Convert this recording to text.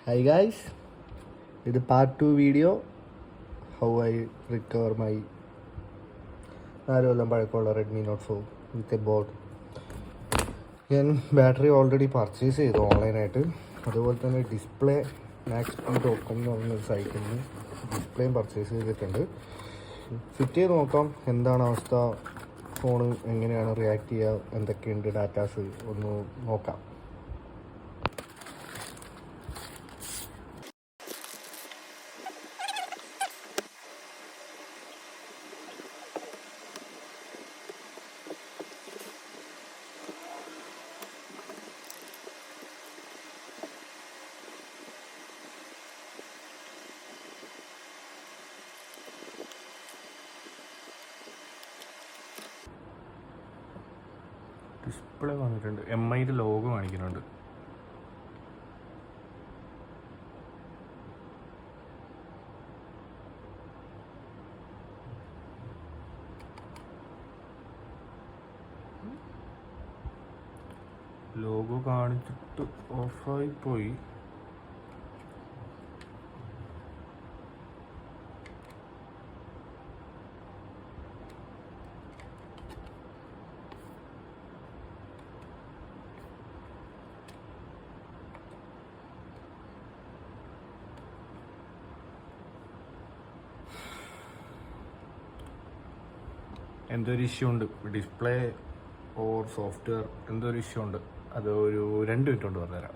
Hi guys, ഇത് part 2 video how I recover my 4 കൊല്ലം പഴക്കമുള്ള Redmi Note 4 with a board. ഞാൻ battery already purchase ചെയ്തു ഓൺലൈനായിട്ട്. അതുപോലെ തന്നെ ഡിസ്പ്ലേ maxspeed.com എന്ന് പറഞ്ഞൊരു സൈറ്റിൽ നിന്ന് ഡിസ്പ്ലേയും പർച്ചേസ് ചെയ്തിട്ടുണ്ട്. ഫിറ്റ് ചെയ്ത് നോക്കാം എന്താണ് അവസ്ഥ, ഫോണ് എങ്ങനെയാണ് റിയാക്ട് ചെയ്യുക, എന്തൊക്കെയുണ്ട് ഡാറ്റാസ് ഒന്ന് നോക്കാം. ഡിസ്പ്ലേ വന്നിട്ടുണ്ട്, MIയുടെ ലോഗോ കാണിക്കുന്നുണ്ട്. ലോഗോ കാണിച്ചിട്ട് ഓഫായി പോയി. എന്തോ ഒരു ഇഷ്യൂ ഉണ്ട്, ഡിസ്പ്ലേ ഓർ സോഫ്റ്റ്വെയർ എന്തോ ഒരു ഇഷ്യൂ ഉണ്ട്. അത് ഒരു 2 മിനിറ്റ് കൊണ്ട് പറഞ്ഞുതരാം.